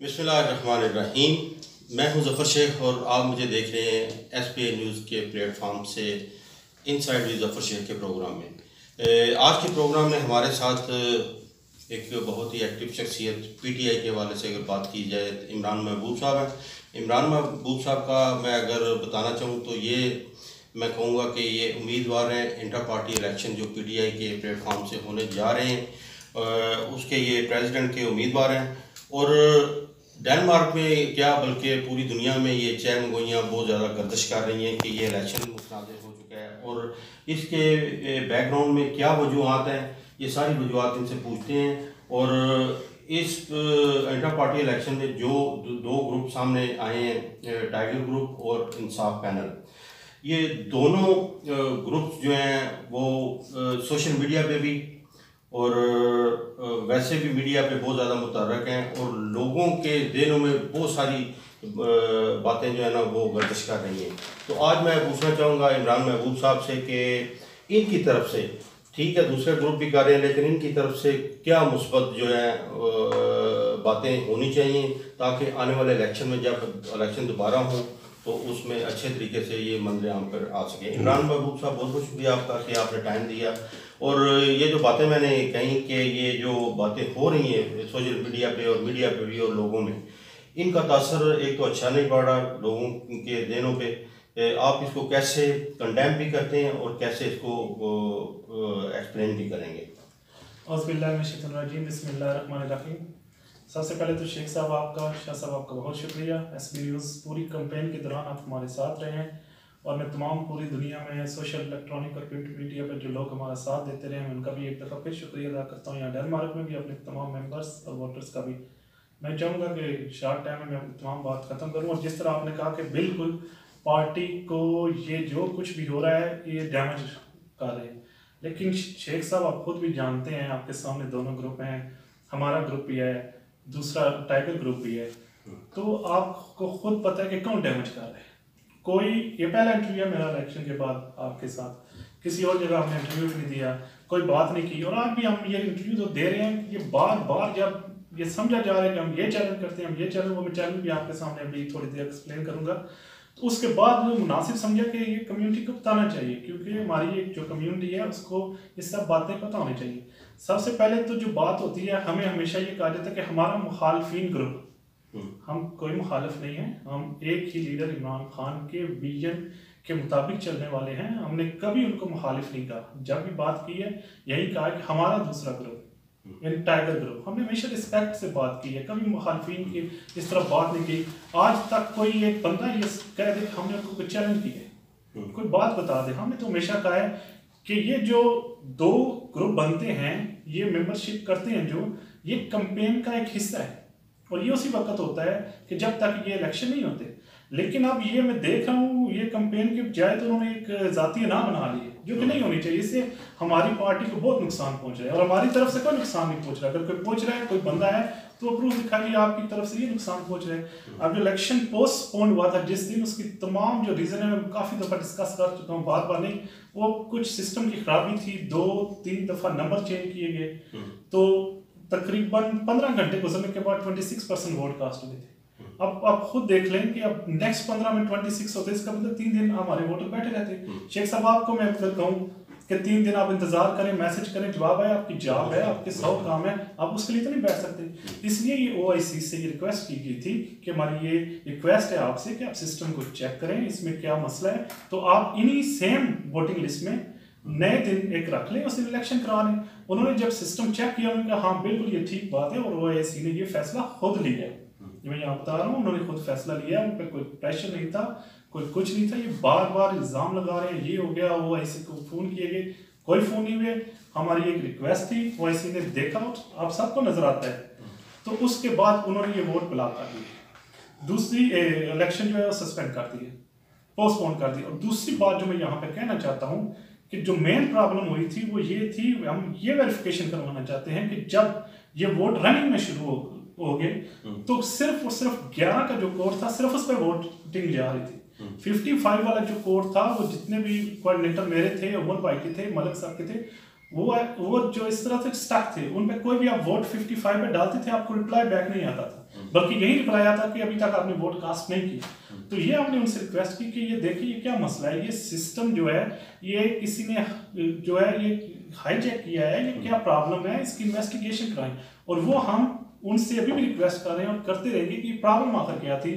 बिस्मिल्लाहिर्रहमानिर्रहीम। मैं हूं ज़फ़र शेख और आप मुझे देख रहे हैं SPA न्यूज़ के प्लेटफॉर्म से इनसाइड विद ज़फ़र शेख के प्रोग्राम में। आज के प्रोग्राम में हमारे साथ एक बहुत ही एक्टिव शख्सियत PTI के हवाले से अगर बात की जाए तो इमरान महबूब साहब हैं। इमरान महबूब साहब का मैं अगर बताना चाहूँ तो ये मैं कहूँगा कि ये उम्मीदवार हैं इंटर पार्टी इलेक्शन जो PTI के प्लेटफॉर्म से होने जा रहे हैं, उसके ये प्रेसिडेंट के उम्मीदवार हैं। और डेनमार्क में क्या बल्कि पूरी दुनिया में ये चहमगोइयाँ बहुत ज़्यादा गर्दिश कर रही हैं कि ये इलेक्शन मुतनाज़ हो चुका है और इसके बैकग्राउंड में क्या वजूहत हैं, ये सारी वजूहत इनसे पूछते हैं। और इस इंटर पार्टी इलेक्शन में जो दो ग्रुप सामने आए हैं, टाइगर ग्रुप और इंसाफ पैनल, ये दोनों ग्रुप्स जो हैं वो सोशल मीडिया पे भी और वैसे भी मीडिया पे बहुत ज़्यादा मुतहर्रिक हैं और लोगों के दिलों में बहुत सारी बातें जो है ना वो गर्दिश कर रही हैं। तो आज मैं पूछना चाहूँगा इमरान महबूब साहब से कि इनकी तरफ से, ठीक है दूसरे ग्रुप भी कर रहे हैं, लेकिन इनकी तरफ से क्या मुस्बत जो है बातें होनी चाहिए ताकि आने वाले इलेक्शन में जब इलेक्शन दोबारा हो तो उसमें अच्छे तरीके से ये मंजर आम पर आ सके। इमरान महबूब साहब बहुत बहुत शुक्रिया आपका कि आपने टाइम दिया। और ये जो बातें मैंने कही कि ये जो बातें हो रही हैं सोशल मीडिया पे और मीडिया पे भी और लोगों में, इनका तासर एक तो अच्छा नहीं पड़ रहा लोगों के दिनों पे। आप इसको कैसे कंडेम भी करते हैं और कैसे इसको एक्सप्लेन भी करेंगे? बिस्मिल्लाहिर्रहमानिर्रहीम। सबसे पहले तो शेख साहब आपका, शाह साहब आपका बहुत शुक्रिया। SB न्यूज़ पूरी कैंपेन के दौरान आप हमारे साथ रहे हैं और मैं तमाम पूरी दुनिया में सोशल, इलेक्ट्रॉनिक और प्रिंट मीडिया पर जो लोग हमारा साथ देते रहे हैं उनका भी एक दफ़ा फिर शुक्रिया अदा करता हूँ। यहाँ डेनमार्क में भी अपने तमाम मेंबर्स और वोटर्स का भी। मैं चाहूँगा कि शॉर्ट टाइम में मैं अपनी तमाम बात ख़त्म करूँ। और जिस तरह आपने कहा कि बिल्कुल पार्टी को ये जो कुछ भी हो रहा है ये डैमेज कर रहे हैं, लेकिन शेख साहब आप खुद भी जानते हैं, आपके सामने दोनों ग्रुप हैं, हमारा ग्रुप भी है, दूसरा टाइगर ग्रुप भी है, तो आपको खुद पता है कि कौन डैमेज कर रहा है। कोई ये पहला इंटरव्यू है मेरा इलेक्शन के बाद आपके साथ, किसी और जगह हमने इंटरव्यू भी नहीं दिया, कोई बात नहीं की। और आज भी हम ये इंटरव्यू तो दे रहे हैं, ये बार बार जब ये समझा जा रहा है कि हम ये चैलेंज करते हैं, हम ये चैलेंज, वो मैं चैलेंज भी आपके सामने अभी थोड़ी देर एक्सप्लेन करूंगा। तो उसके बाद जो मुनासिब समझा कि ये कम्युनिटी को बताना चाहिए, क्योंकि हमारी एक जो कम्युनिटी है उसको ये सब बातें पता होनी चाहिए। सबसे पहले तो जो बात होती है, हमें हमेशा ये कहा जाता है कि हमारा मुखालफिन ग्रुप, हम कोई मुखालिफ नहीं है, हम एक ही लीडर इमरान खान के विजन के मुताबिक चलने वाले हैं। हमने कभी उनको मुखालिफ नहीं कहा, जब भी बात की है यही कहा कि हमारा दूसरा ग्रुप टाइगर ग्रुप, हमने हमेशा रिस्पेक्ट से बात की है, कभी मुखालफिन की इस तरह बात नहीं की। आज तक कोई एक बंदा ये कह दे कि हमने उनको कोई चैलेंज किया है, कोई बात बता दे, हमने तो हमेशा कहा है कि ये जो दो ग्रुप बनते हैं, ये मेंबरशिप करते हैं, जो ये कैंपेन का एक हिस्सा है और ये उसी वक्त होता है कि जब तक ये इलेक्शन नहीं होते। लेकिन अब ये मैं देख रहा हूँ ये कैंपेन के बजाय तो उन्होंने एक जातीय नाम बना लिए, जो कि नहीं होनी चाहिए। इससे हमारी पार्टी को बहुत नुकसान पहुंच रहा है और हमारी तरफ से कोई नुकसान नहीं पहुंच रहा। अगर कोई पहुंच रहा है, कोई बंदा है तो प्रूफ दिखाइए आपकी तरफ से ये नुकसान पहुंच रहा है। अब जो इलेक्शन पोस्टपोन हुआ था जिस दिन, उसकी तमाम जो रीजन है मैं काफ़ी दफ़ा डिस्कस कर चुका हूँ, बार बार नहीं, वो कुछ सिस्टम की खराबी थी, 2-3 दफ़ा नंबर चेंज किए गए, तो तकरीबन 15 घंटे गुजरने के बाद 26% वोट कास्ट हुए थे। अब आप खुद देख लें कि अब नेक्स्ट 15 में 26 होते, इसका मतलब 3 दिन हमारे वोटर बैठे रहते। शेख साहब आपको मैं कहूँ कि 3 दिन आप इंतजार करें, मैसेज करें, जवाब है, आपकी जॉब है, आपके 100 काम है, आप उसके लिए तो नहीं बैठ सकते। इसलिए ये OIC से ये रिक्वेस्ट की गई थी कि हमारी ये रिक्वेस्ट है आपसे कि आप सिस्टम को चेक करें, इसमें क्या मसला है, तो आप इन्हीं सेम वोटिंग लिस्ट में नए दिन एक रख लें, उस दिन इलेक्शन करा लें। उन्होंने जब सिस्टम चेक किया, उन्होंने कहा हाँ बिल्कुल ये ठीक बात है, और OIC ने ये फैसला खुद लिया है। मैं यहाँ बता रहा हूँ, उन्होंने खुद फैसला लिया, उन पर कोई प्रेशर नहीं था, कोई कुछ नहीं था। ये बार बार इल्ज़ाम लगा रहे हैं ये हो गया, OIC को फ़ोन किए गए, कोई फ़ोन नहीं हुए। हमारी एक रिक्वेस्ट थी, OIC ने देखा, आप सबको नज़र आता है, तो उसके बाद उन्होंने ये वोट ब्लॉक कर दिए, दूसरी इलेक्शन जो है सस्पेंड कर दी है, पोस्टपोन कर दी। और दूसरी बात जो मैं यहाँ पे कहना चाहता हूँ कि जो मेन प्रॉब्लम हुई थी वो ये थी, हम ये वेरिफिकेशन करवाना चाहते हैं कि जब ये वोट रनिंग में शुरू हो गए तो सिर्फ और सिर्फ 11 का जो कोड था, सिर्फ उस पर वोटिंग जा रही थी। 55 वाला जो कोड था, वो जितने भी कोऑर्डिनेटर मेरे थे, उमर भाई के थे, मलिक साहब के थे, वो जो इस तरह से स्टक थे, उन पे कोई भी आप वोट 55 पे डालते थे आपको रिप्लाई बैक नहीं आता था, बल्कि यही रिप्लाई आता कि अभी तक आपने वोट कास्ट नहीं किया। तो ये हमने उनसे रिक्वेस्ट की कि ये देखिए ये क्या मसला है, ये सिस्टम जो है ये किसी ने जो है ये हाईजैक किया है, ये क्या प्रॉब्लम है, इसकी इन्वेस्टिगेशन कराएं। और वो हम उनसे अभी भी रिक्वेस्ट कर रहे हैं और करते रहेंगे कि प्रॉब्लम आखिर क्या थी।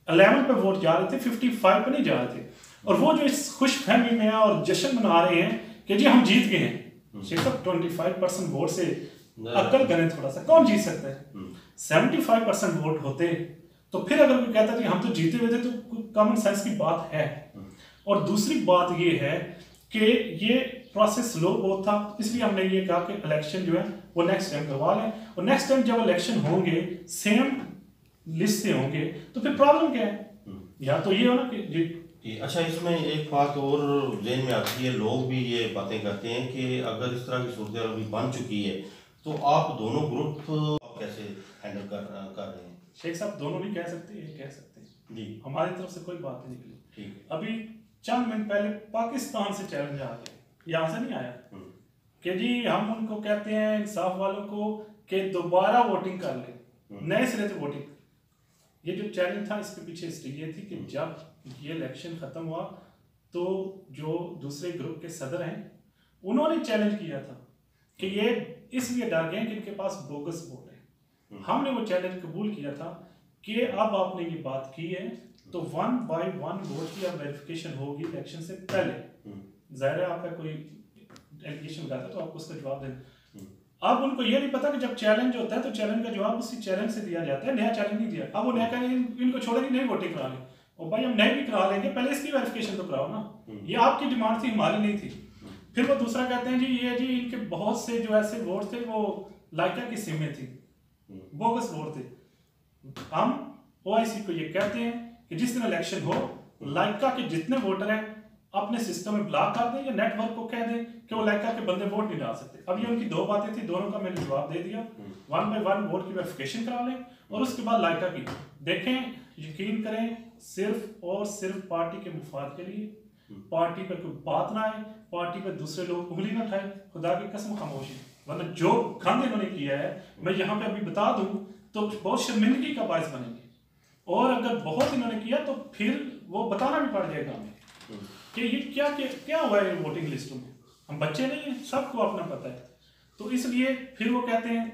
11 पे वोट जा रहे थे, 55 पे नहीं जा रहे थे। और वो जो इस खुश फहमी में है और जश्न मना रहे हैं कि जी हम जीत गए हैं, शेख साहब 25% वोट से अक्ल करें थोड़ा सा, कौन जीत सकता है? 75% वोट होते तो फिर अगर कोई कहता कि हम तो जीते हुए थे तो कॉमन सेंस की बात है। और दूसरी बात ये है कि ये प्रोसेस स्लो बहुत था, इसलिए हमने ये कहा कि इलेक्शन जो है वो नेक्स्ट टाइम करवा लें। और नेक्स्ट टाइम जब इलेक्शन होंगे सेम लिस्ट से होंगे तो फिर प्रॉब्लम क्या है? या तो ये हो ना कि अच्छा, इसमें एक बात और ज़हन में आती है, लोग भी ये बातें करते हैं कि अगर इस तरह की सूरत अभी बन चुकी है तो आप दोनों ग्रुप आप कैसे हैंडल कर रहे हैं? शेख साहब दोनों नहीं कह सकते, ये कह सकते हैं जी, हमारी तरफ से कोई बात नहीं निकली। ठीक। अभी चंद मिनट पहले पाकिस्तान से चैलेंज आ गया, यहाँ से नहीं आया कि जी हम उनको कहते हैं इंसाफ वालों को कि दोबारा वोटिंग कर ले, नए सिरे से वोटिंग। ये जो चैलेंज था इसके पीछे हिस्ट्री ये थी कि जब ये इलेक्शन खत्म हुआ तो जो दूसरे ग्रुप के सदर हैं उन्होंने चैलेंज किया था कि ये इसलिए डर गए कि इनके पास बोगस वोट है। हमने वो चैलेंज कबूल किया था कि अब आपने ये बात की है तो 1 by 1 वोट की अब वेरिफिकेशन होगी इलेक्शन से पहले। जाहिर है आपका कोई एलिगेशन लगाता है तो आपको उसका जवाब देना। अब उनको ये नहीं पता कि जब चैलेंज होता है तो चैलेंज का जवाब उसी चैलेंज से दिया जाता है, नया चैलेंज नहीं दिया। अब वो नया कहेंगे इनको छोड़ेंगे नहीं वोटिंग करा लें, और भाई हम नए भी करा लेंगे, पहले इसकी वेरिफिकेशन तो कराओ ना। ये आपकी डिमांड थी, हमारी नहीं थी। फिर वो दूसरा कहते हैं जी ये जी इनके बहुत से जो ऐसे वोट थे वो लाइका की सिम में थी, बोगस वोट थे। हम OIC को ये कहते हैं कि जिस दिन इलेक्शन हो लाइका के जितने वोटर हैं अपने सिस्टम में ब्लॉक कर दें या नेटवर्क को कह दें कि वो लाइका के बंदे वोट नहीं डाल सकते। अब ये उनकी दो बातें थी, दोनों का मैंने जवाब दे दिया। 1 by 1 वोट की वेरिफिकेशन करा लें और उसके बाद लाइका की देखें। यकीन करें सिर्फ और सिर्फ पार्टी के मुफाद के लिए, पार्टी पर कोई बात ना आए, पार्टी पर दूसरे लोग उंगली ना उठाए, खुदा की कसम खामोशी। वरना जो गंद इन्होंने किया है मैं यहाँ पे अभी बता दूं तो बहुत शर्मिंदगी का बायस बनेंगे। और अगर बहुत इन्होंने किया तो फिर वो बताना भी पड़ जाएगा हमें कि ये क्या हुआ है वोटिंग लिस्टों में। हम बच्चे नहीं हैं, सबको अपना पता है। तो इसलिए फिर वो कहते हैं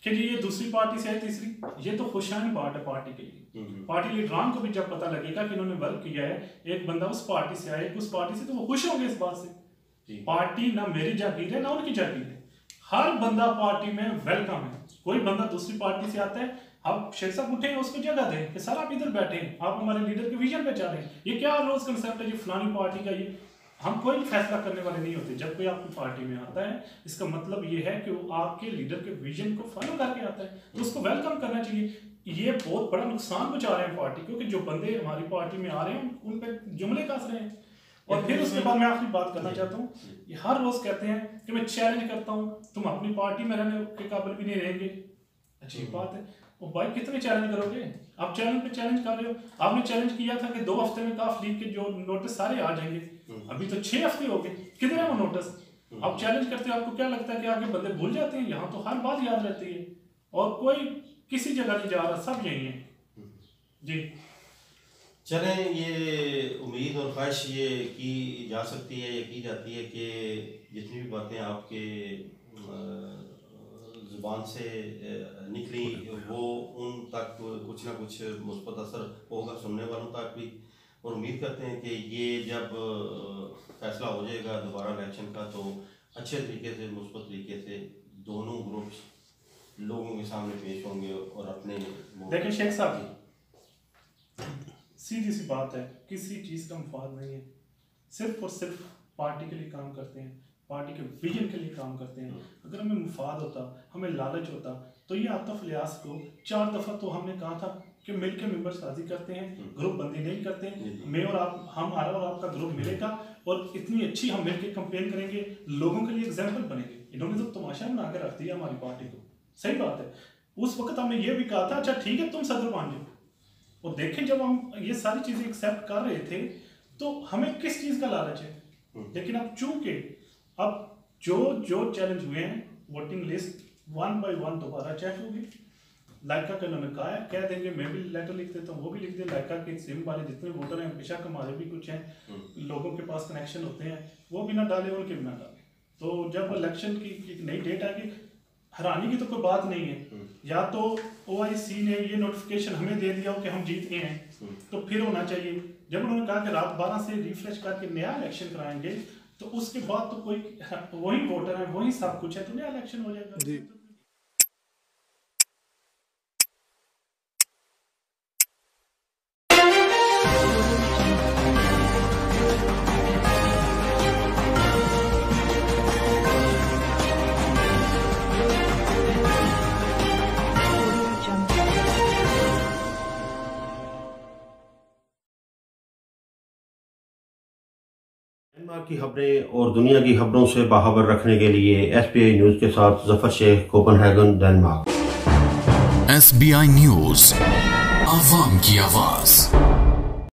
कि जी ये दूसरी पार्टी से है, तीसरी। ये तो खुशहाली बात है पार्टी के लिए। पार्टी लीडरान को भी जब पता लगेगा कि इन्होंने वर्क किया है, एक बंदा उस पार्टी से आया, एक उस पार्टी से, तो वो खुश होंगे इस बात से। पार्टी ना मेरी जागीर है ना उनकी जागीर है, हर बंदा पार्टी में वेलकम है। कोई बंदा दूसरी पार्टी से आता है, आप शेख साहब उठे उसको जगह दें कि सर आप इधर बैठे हैं, आप हमारे लीडर के विजन पे चल रहे हैं। ये क्या रोज कंसेप्ट है जी फलानी पार्टी का? ये हम कोई फैसला करने वाले नहीं होते। जब कोई आपकी पार्टी में आता है इसका मतलब ये है कि वो आपके लीडर के विजन को फॉलो करके आता है, तो उसको वेलकम करना चाहिए। ये बहुत बड़ा नुकसान पहुंचा रहे हैं पार्टी, क्योंकि जो बंदे हमारी पार्टी में आ रहे हैं उन पे जुमले कस रहे हैं। और फिर उसके बाद मैं आखिरी बात करना चाहता हूँ, ये हर रोज कहते हैं कि मैं चैलेंज करता हूँ, तुम अपनी पार्टी में रहने के काबिल भी नहीं रहेंगे। अच्छी बात है, वो भाई कितने चैलेंज करोगे? आप चैलेंज पे चैलेंज कर रहे हो। आपने चैलेंज किया था कि 2 हफ्ते में काफ लीग के जो नोटिस सारे आ जाएंगे, अभी तो 6 हफ्ते हो गए, कितने हैं वो नोटिस? आप चैलेंज करते हो, आपको क्या लगता है कि आगे बंदे भूल जाते हैं? यहाँ तो हर बात याद रहती है और कोई किसी जगह नहीं जा रहा, सब यही है जी। चलें, ये उम्मीद और ख्वाहिश ये की जा सकती है, ये की जाती है कि जितनी भी बातें आपके ज़ुबान से निकली वो उन तक कुछ ना कुछ मुस्बत असर होगा सुनने वालों तक भी। और उम्मीद करते हैं कि ये जब फैसला हो जाएगा दोबारा इलेक्शन का तो अच्छे तरीके से, मुस्बत तरीके से दोनों ग्रुप्स लोगों के सामने पेश होंगे और अपने। देखिए शेख साहब, सीधी सी बात है, किसी चीज़ का मुफाद नहीं है, सिर्फ और सिर्फ पार्टी के लिए काम करते हैं, पार्टी के विजन के लिए काम करते हैं। अगर हमें मुफाद होता, हमें लालच होता तो ये आतिफ लियास को 4 दफ़ा तो हमने कहा था कि मिलकर मेंबर साजी करते हैं, ग्रुप बंदी नहीं करते। मैं और आप, हमारा और आपका ग्रुप मिलेगा और इतनी अच्छी हम मिलकर कंपेन करेंगे, लोगों के लिए एग्जाम्पल बनेंगे। इन्होंने तो तमाशा बना के रख दिया हमारी पार्टी को। सही बात है, उस वक्त हमने ये भी कहा था अच्छा ठीक है तुम सदर मान जाओ। और देखें जब हम ये सारी चीज़ें एक्सेप्ट कर रहे थे तो हमें किस चीज़ का लालच है। लेकिन अब चूंकि अब जो जो चैलेंज हुए हैं वोटिंग लिस्ट 1 by 1 दोबारा चेक होगी। लाइका का उन्होंने कहा है, कह देंगे, मैं भी लेटर लिख देता हूँ, वो भी लिख दे। लाइका के सिम वाले जितने वोटर हैं, बेशक हमारे भी कुछ हैं, लोगों के पास कनेक्शन होते हैं, वो भी ना डाले, उनके भी ना डाले। तो जब इलेक्शन की एक नई डेट आएगी, हैरानी की तो कोई बात नहीं है। या तो OIC ने ये नोटिफिकेशन हमें दे दिया हो कि हम जीत गए हैं, तो फिर होना चाहिए। जब उन्होंने कहा कि रात 12 से रिफ्रेश करके नया इलेक्शन कराएंगे, तो उसके बाद तो कोई वही वोटर है, वही सब कुछ है, तो नया इलेक्शन हो जाएगा। म्यांमार की खबरें और दुनिया की खबरों से बाखबर रखने के लिए SBI न्यूज के साथ Zafar Shaikh, Copenhagen, Denmark. SBI news, आवाम की आवाज।